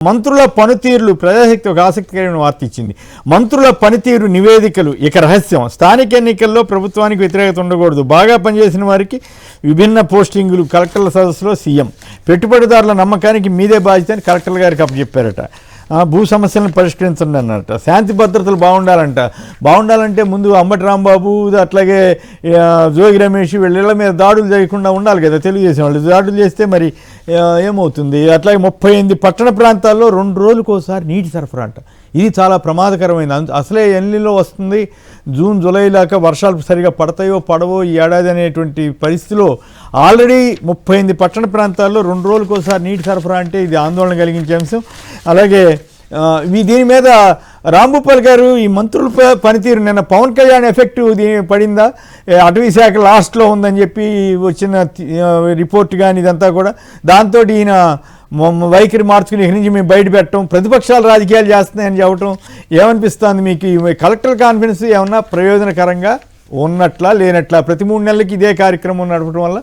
మంత్రుల పనితీరులు ప్రజాశక్తి ఒక ఆసక్తికరమైన వార్త ఇచ్చింది. మంత్రుల పనితీరు నివేదికలు ఇక రహస్యం. స్థానిక ఎన్నికల్లో ప్రభుత్వానికి వ్యతిరేకత ఉండకూడదు. బాగా పనిచేసిన వారికి విభిన్న పోస్టింగులు. కలెక్టర్ల సదస్సులో సీఎం. పెట్టుబడిదారుల నమ్మకానికి మీదే బాధ్యత అని కలెక్టర్ గారికి అప్పచెప్పారట. భూ సమస్యలను పరిష్కరించండి అన్నట్ట. శాంతి భద్రతలు బాగుండాలంటే ముందు అంబటి రాంబాబు అట్లాగే జోగి రమేష్ వీళ్ళ మీద దాడులు చేయకుండా ఉండాలి కదా. తెలుగుదేశం వాళ్ళు దాడులు చేస్తే మరి ఏమవుతుంది? అట్లాగే 38 పట్టణ ప్రాంతాల్లో 2 రోజులకు ఒకసారి నీటి సరఫరా అంట. ఇది చాలా ప్రమాదకరమైంది. అసలే ఎల్నిలో వస్తుంది. జూన్ జూలై దాకా వర్షాలు సరిగా పడతాయో పడవో ఈ ఏడాది అనేటువంటి పరిస్థితిలో ఆల్రెడీ 38 పట్టణ ప్రాంతాల్లో 2 రోజులకు ఒకసారి నీటి సరఫరా అంటే ఇది ఆందోళన కలిగించే అంశం. అలాగే దీని మీద రాంభూపాల్ గారు ఈ మంత్రుల పనితీరు నిన్న పవన్ కళ్యాణ్ ఎఫెక్ట్ పడిందా? అటవీ శాఖ లాస్ట్లో ఉందని చెప్పి వచ్చిన రిపోర్ట్ కానీ ఇదంతా కూడా దాంతో ఈయన వైఖరి మార్చుకుని ఇక్కడి నుంచి మేము బయట పెట్టడం, ప్రతిపక్షాలు రాజకీయాలు చేస్తున్నాయని చెప్పడం ఏమనిపిస్తుంది మీకు? ఈ కలెక్టర్ కాన్ఫరెన్స్ ఏమన్నా ప్రయోజనకరంగా ఉన్నట్లా లేనట్లా? ప్రతి 3 నెలలకి ఇదే కార్యక్రమం నడపడం వల్ల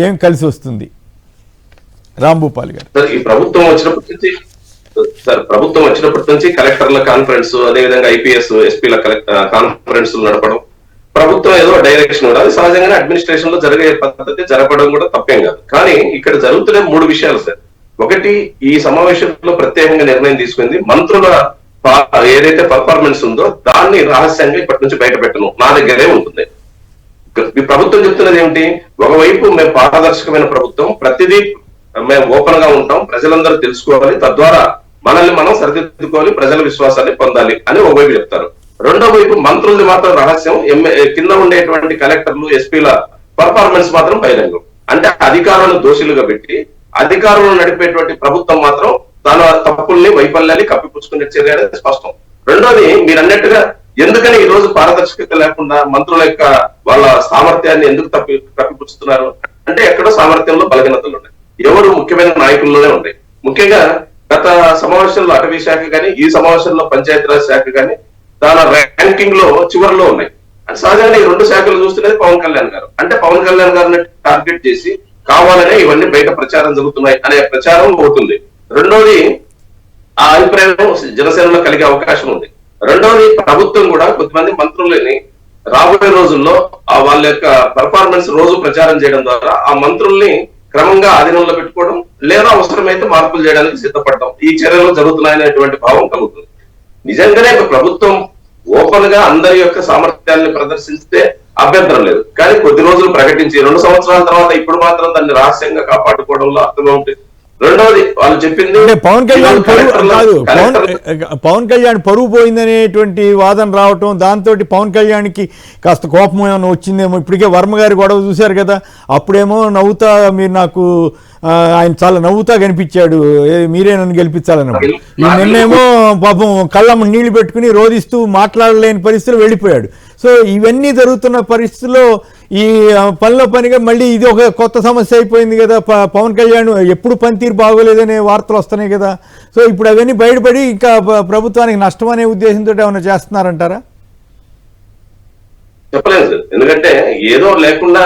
ఏం కలిసి వస్తుంది? రాంభూపాల్ గారు. ఈ ప్రభుత్వం వచ్చినప్పటి నుంచి కలెక్టర్ల కాన్ఫరెన్స్, అదేవిధంగా ఐపీఎస్ ఎస్పీల కాన్ఫరెన్స్ నడపడం, ప్రభుత్వం ఏదో డైరెక్షన్ కూడా అది సహజంగానే అడ్మినిస్ట్రేషన్ లో జరిగే పద్ధతి జరపడం కూడా తప్పేం కాదు. కానీ ఇక్కడ జరుగుతున్న 3 విషయాలు సార్. ఒకటి, ఈ సమావేశంలో ప్రత్యేకంగా నిర్ణయం తీసుకుంది మంత్రుల ఏదైతే పర్ఫార్మెన్స్ ఉందో దాన్ని రహస్యంగా ఇప్పటి నుంచి బయట పెట్టను, నా దగ్గరే ఉంటుంది. ఈ ప్రభుత్వం చెప్తున్నది ఏమిటి? ఒకవైపు మేము పారదర్శకమైన ప్రభుత్వం, ప్రతిదీ మేము ఓపెన్ గా ఉంటాం, ప్రజలందరూ తెలుసుకోవాలి, తద్వారా మనల్ని మనం సరిదిద్దుకోవాలి, ప్రజల విశ్వాసాన్ని పొందాలి అని ఒకవైపు చెప్తారు. రెండో వైపు మంత్రులది మాత్రం రహస్యం, కింద ఉండేటువంటి కలెక్టర్లు ఎస్పీల పర్ఫార్మెన్స్ మాత్రం బహిరంగం. అంటే అధికారులను దోషులుగా పెట్టి అధికారులను నడిపేటువంటి ప్రభుత్వం మాత్రం తన తప్పుల్ని వైఫల్యాన్ని కప్పిపుచ్చుకునే చర్య అనేది స్పష్టం. రెండోది, మీరు అన్నట్టుగా ఎందుకని ఈ రోజు పారదర్శకత లేకుండా మంత్రుల యొక్క వాళ్ళ సామర్థ్యాన్ని ఎందుకు కప్పిపుచ్చుతున్నారు అంటే ఎక్కడో సామర్థ్యంలో బలహీనతలు ఉన్నాయి. ఎవరు ముఖ్యమైన నాయకుల్లోనే ఉన్నాయి. ముఖ్యంగా గత సమావేశంలో అటవీ శాఖ కానీ ఈ సమావేశంలో పంచాయతీరాజ్ శాఖ కానీ తన ర్యాంకింగ్ లో చివరిలో ఉన్నాయి. సహజంగా ఈ 2 శాఖలు చూస్తున్నది పవన్ కళ్యాణ్ గారు. అంటే పవన్ కళ్యాణ్ గారిని టార్గెట్ చేసి కావాలనే ఇవన్నీ బయట ప్రచారం జరుగుతున్నాయి అనే ప్రచారం అవుతుంది. రెండోది, ఆ అభిప్రాయం జనసేనలో కలిగే అవకాశం ఉంది. రెండోది, ప్రభుత్వం కూడా కొంతమంది మంత్రులని రాబోయే రోజుల్లో వాళ్ళ యొక్క పెర్ఫార్మెన్స్ రోజు ప్రచారం చేయడం ద్వారా ఆ మంత్రుల్ని క్రమంగా ఆధీనంలో పెట్టుకోవడం, లేదా అవసరమైతే మార్పులు చేయడానికి సిద్ధపడటం, ఈ చర్యలు జరుగుతున్నాయనేటువంటి భావం కలుగుతుంది. నిజంగానే ప్రభుత్వం ఓపెన్ గా అందరి యొక్క సామర్థ్యాన్ని ప్రదర్శిస్తే అభ్యంతరం లేదు. కానీ కొద్ది రోజులు ప్రకటించి 2 సంవత్సరాల తర్వాత ఇప్పుడు మాత్రం దాన్ని రహస్యంగా కాపాడుకోవడంలో అర్థమే ఉంటుంది. రెండవది, వాళ్ళు చెప్పింది పవన్ కళ్యాణ్ పరువు పోయిందనేటువంటి వాదన రావటం, దాంతో పవన్ కళ్యాణ్కి కాస్త కోపం ఏమైనా వచ్చిందేమో. ఇప్పటికే వర్మ గారి గొడవ చూశారు కదా, అప్పుడేమో నవ్వుతా మీరు నాకు ఆయన చాలా నవ్వుతా కనిపించాడు, మీరే నన్ను గెలిపించాలన్నప్పుడు. నిన్నేమో పాపం కళ్ళమ్మ నీళ్లు పెట్టుకుని రోధిస్తూ మాట్లాడలేని పరిస్థితులు వెళ్ళిపోయాడు. సో ఇవన్నీ జరుగుతున్న పరిస్థితుల్లో ఈ పనిలో పనిగా మళ్ళీ ఇది ఒక కొత్త సమస్య అయిపోయింది కదా. పవన్ కళ్యాణ్ ఎప్పుడు పనితీరు బాగోలేదనే వార్తలు వస్తున్నాయి కదా. సో ఇప్పుడు అవన్నీ బయటపడి ఇంకా ప్రభుత్వానికి నష్టం అనే ఉద్దేశంతో ఏమైనా చేస్తున్నారంటారా? చెప్పలేదు. ఎందుకంటే ఏదో లేకుండా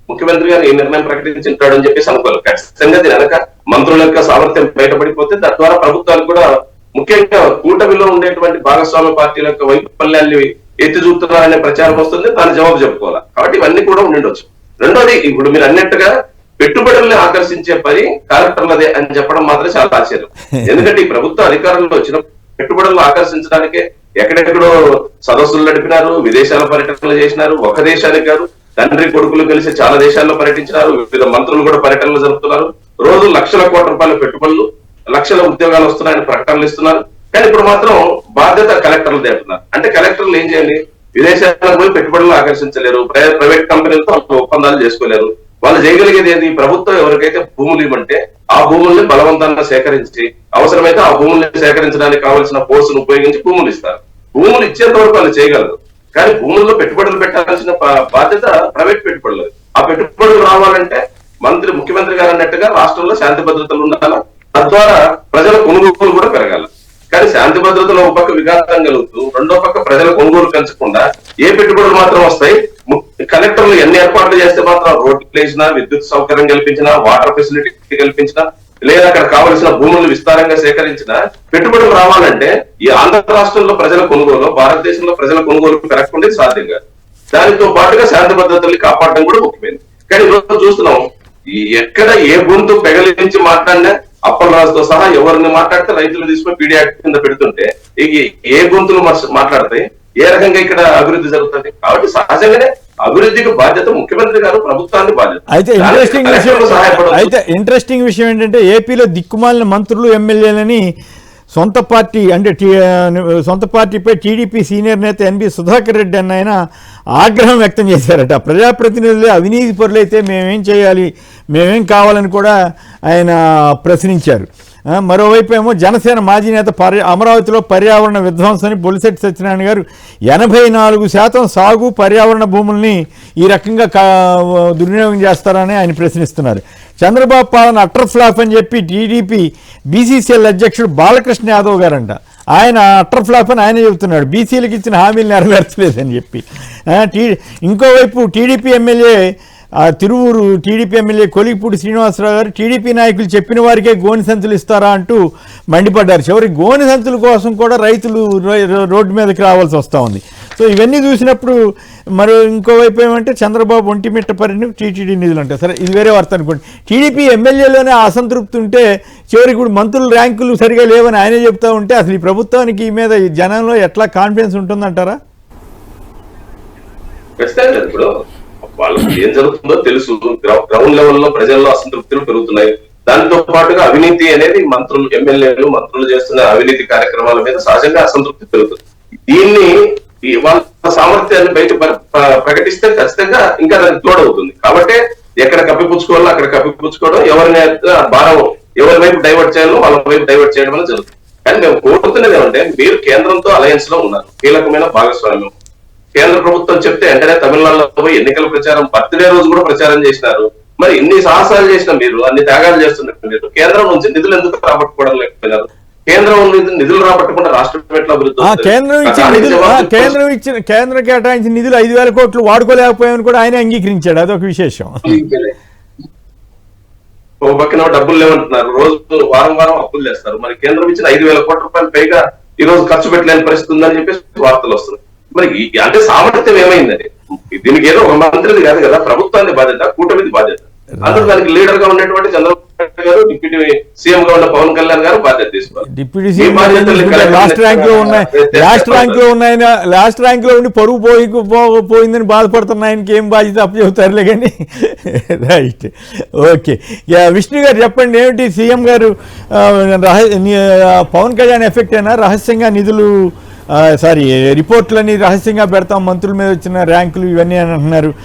ముఖ్యమంత్రి గారు ఈ నిర్ణయం ప్రకటించుంటాడు అని చెప్పేసి అనుకోవాలి. ఖచ్చితంగా దీని వెనక మంత్రుల యొక్క సామర్థ్యం బయటపడిపోతే తద్వారా ప్రభుత్వానికి కూడా, ముఖ్యంగా కూటమిలో ఉండేటువంటి భాగస్వామ్య పార్టీల యొక్క వైఫల్యాన్ని ఎత్తి చూపుతున్నారనే ప్రచారం వస్తుంది, దాని జవాబు చెప్పుకోవాలి. కాబట్టి ఇవన్నీ కూడా ఉండిండొచ్చు. రెండోది, ఇప్పుడు మీరు అన్నట్టుగా పెట్టుబడుల్ని ఆకర్షించే పని కలెక్టర్లదే అని చెప్పడం మాత్రం చాలా ఆశ్చర్యం. ఎందుకంటే ఈ ప్రభుత్వ అధికారంలో వచ్చిన పెట్టుబడులను ఆకర్షించడానికే ఎక్కడెక్కడో సదస్సులు నడిపినారు, విదేశాల పర్యటనలు చేసినారు. ఒక దేశానికి కాదు, తండ్రి కొడుకులు కలిసి చాలా దేశాల్లో పర్యటించినారు. వివిధ మంత్రులు కూడా పర్యటనలు జరుపుతున్నారు. రోజు లక్షల కోట్ల రూపాయల పెట్టుబడులు, లక్షల ఉద్యోగాలు వస్తున్నాయని ప్రకటనలు ఇస్తున్నారు. కానీ ఇప్పుడు మాత్రం బాధ్యత కలెక్టర్లు అంటున్నారు. అంటే కలెక్టర్లు ఏం చేయాలి? విదేశాలకు పోయి పెట్టుబడులు ఆకర్షించలేరు, ప్రైవేట్ కంపెనీలతో ఒప్పందాలు చేసుకోలేరు. వాళ్ళు చేయగలిగేది ఏంటి? ప్రభుత్వం ఎవరికైతే భూములు ఇవ్వమంటే ఆ భూముల్ని బలవంతంగా సేకరించి, అవసరమైతే ఆ భూముల్ని సేకరించడానికి కావాల్సిన ఫోర్స్ను ఉపయోగించి భూములు ఇస్తారు. భూములు ఇచ్చేంత వరకు వాళ్ళు చేయగలరు. కానీ భూముల్లో పెట్టుబడులు పెట్టాల్సిన బాధ్యత ప్రైవేట్ పెట్టుబడులు. ఆ పెట్టుబడులు రావాలంటే ముఖ్యమంత్రి గారు అన్నట్టుగా రాష్ట్రంలో శాంతి భద్రతలు ఉండాలా, తద్వారా ప్రజల కొనుగోలు కూడా పెరగాల. కానీ శాంతి భద్రతలో ఒక పక్క విఘాతం కలుగుతూ రెండో పక్క ప్రజల కొనుగోలు పెంచకుండా ఏ పెట్టుబడులు మాత్రం వస్తాయి? కలెక్టర్లు ఎన్ని ఏర్పాట్లు చేస్తే మాత్రం రోడ్లు వేసినా, విద్యుత్ సౌకర్యం కల్పించినా, వాటర్ ఫెసిలిటీ కల్పించినా లేదా అక్కడ కావలసిన భూములను విస్తారంగా సేకరించిన పెట్టుబడులు రావాలంటే ఈ ఆంధ్ర రాష్ట్రంలో ప్రజల కొనుగోలు, భారతదేశంలో ప్రజల కొనుగోలు పెరగకుండా సాధ్యం కాదు. దానితో పాటుగా శాంతి భద్రతల్ని కాపాడడం కూడా ముఖ్యమైనది. కానీ ఈరోజు చూస్తున్నాం, ఎక్కడ ఏ గొంతు పెగలించి మాట్లాడినా అప్పలరాజుతో సహా ఎవరిని మాట్లాడితే రైతులు తీసుకుని పీడీ యాక్ట్ కింద పెడుతుంటే ఏ గొంతులు మాట్లాడతాయి, ఏ రకంగా ఇక్కడ అభివృద్ధి జరుగుతుంది. కాబట్టి సహజంగానే అభివృద్ధికి బాధ్యత ముఖ్యమంత్రి గారు, ప్రభుత్వాన్ని బాధ్యత. అయితే ఇంట్రెస్టింగ్ విషయం ఏంటంటే ఏపీలో దిక్కుమాలిన మంత్రులు, ఎమ్మెల్యేలని సొంత పార్టీ అంటే సొంత పార్టీపై టీడీపీ సీనియర్ నేత ఎన్బి సుధాకర్ రెడ్డి అన్న ఆయన ఆగ్రహం వ్యక్తం చేశారట. ప్రజాప్రతినిధులు అవినీతి పరులైతే మేమేం చేయాలి, మేమేం కావాలని కూడా ఆయన ప్రశ్నించారు. మరోవైపు ఏమో జనసేన మాజీ నేత అమరావతిలో పర్యావరణ విధ్వంసాన్ని బొలిశెట్టి సత్యనారాయణ గారు 84% సాగు పర్యావరణ భూముల్ని ఈ రకంగా దుర్వినియోగం చేస్తారని ఆయన ప్రశ్నిస్తున్నారు. చంద్రబాబు పాలన అట్టర్ ఫ్లాప్ అని చెప్పి టీడీపీ బీసీసీఎల్ అధ్యక్షుడు బాలకృష్ణ యాదవ్ గారంట. ఆయన అట్టర్ ఫ్లాప్ అని ఆయన చెబుతున్నాడు, బీసీలకు ఇచ్చిన హామీలు నెరవేర్చలేదని చెప్పి. ఇంకోవైపు TDP MLA Tiruvuru TDP MLA Kolikapudi Srinivasarao గారు టీడీపీ నాయకులు చెప్పిన వారికే గోని సంచులు ఇస్తారా అంటూ మండిపడ్డారు. చివరికి గోని సంచుల కోసం కూడా రైతులు రోడ్డు మీదకి రావాల్సి వస్తూ ఉంది. సో ఇవన్నీ చూసినప్పుడు మరి ఇంకోవైపు ఏమంటే చంద్రబాబు ఒంటిమిట్ట పరిని టీటీడీ నిధులు అంటారు. సరే, ఇది వేరే వార్త అనుకోండి. టీడీపీ ఎమ్మెల్యేలోనే అసంతృప్తి ఉంటే చివరికి కూడా మంత్రుల ర్యాంకులు సరిగా లేవని ఆయనే చెప్తా ఉంటే అసలు ఈ ప్రభుత్వానికి ఈ మీద జనంలో ఎట్లా కాన్ఫిడెన్స్ ఉంటుందంటారా? ఇప్పుడు వాళ్ళకి ఏం జరుగుతుందో తెలుసు. గ్రౌండ్ లెవెల్లో ప్రజల్లో అసంతృప్తులు పెరుగుతున్నాయి. దానితో పాటుగా అవినీతి అనేది ఎమ్మెల్యేలు మంత్రులు చేస్తున్న అవినీతి కార్యక్రమాల మీద సహజంగా అసంతృప్తి పెరుగుతుంది. దీన్ని వాళ్ళ సామర్థ్యాన్ని బయట ప్రకటిస్తే ఖచ్చితంగా ఇంకా దానికి తోడవుతుంది. కాబట్టి ఎక్కడ కప్పిపుచ్చుకోవాలో అక్కడ కప్పిపుచ్చుకోవడం, ఎవరిని భారం ఎవరి వైపు డైవర్ట్ చేయాలో వాళ్ళ వైపు డైవర్ట్ చేయడం అనేది జరుగుతుంది. కానీ మేము కోరుతున్నది ఏమంటే, మీరు కేంద్రంతో అలయన్స్ లో ఉన్నారు, కీలకమైన భాగస్వామ్యం. కేంద్ర ప్రభుత్వం చెప్తే వెంటనే తమిళనాడులో పోయి ఎన్నికల ప్రచారం బర్త్డే రోజు కూడా ప్రచారం చేసినారు. మరి ఇన్ని సాహసాలు చేసిన మీరు, అన్ని త్యాగాలు చేస్తున్నారు మీరు, కేంద్రం నుంచి నిధులు ఎందుకు రాబట్టుకోవడం లేకపోయినారు? కేంద్రం నిధులు రాబట్టకుండా రాష్ట్రం ఎట్లా కేంద్రం కేటాయించిన నిధులు 5,000 కోట్లు వాడుకోలేకపోయామని కూడా ఆయన అంగీకరించాడు. అదొక విశేషం. ఓ పక్కన డబ్బులు లేవంటున్నారు, రోజు వారం వారం అప్పులు చేస్తారు. మరి కేంద్రం ఇచ్చిన 5,000 కోట్ల రూపాయలు పైగా ఈ రోజు ఖర్చు పెట్టలేని పరిస్థితి ఉందని చెప్పేసి వార్తలు వస్తున్నాయి. మరి అంటే సామర్థ్యం ఏమైందని? దీనికి ఏదో ఒక మంత్రిది కాదు కదా, ప్రభుత్వాన్ని బాధ్యత, కూటమిది బాధ్యత. అందరూ దానికి లీడర్ గా ఉన్నటువంటి చంద్రబాబు నాయుడు గారు, డిప్యూటీ సీఎం గా ఉన్న పవన్ కళ్యాణ్ గారు బాధ్యత తీసుకోవాలి. డిప్యూటీ సీఎం లాస్ట్ ర్యాంక్ లో ఉండి పరువు పోయిందని బాధపడుతున్న ఆయనకి ఏం బాధ్యత అప్పచెబుతారులే కానీ. Right, okay. విష్ణు గారు చెప్పండి, ఏమిటి సీఎం గారు పవన్ కళ్యాణ్ ఎఫెక్ట్ అయినా రహస్యంగా నిధులు రిపోర్ట్లని రహస్యంగా పెడతాం, మంత్రుల మీద వచ్చిన ర్యాంకులు ఇవన్నీ అని అంటున్నారు.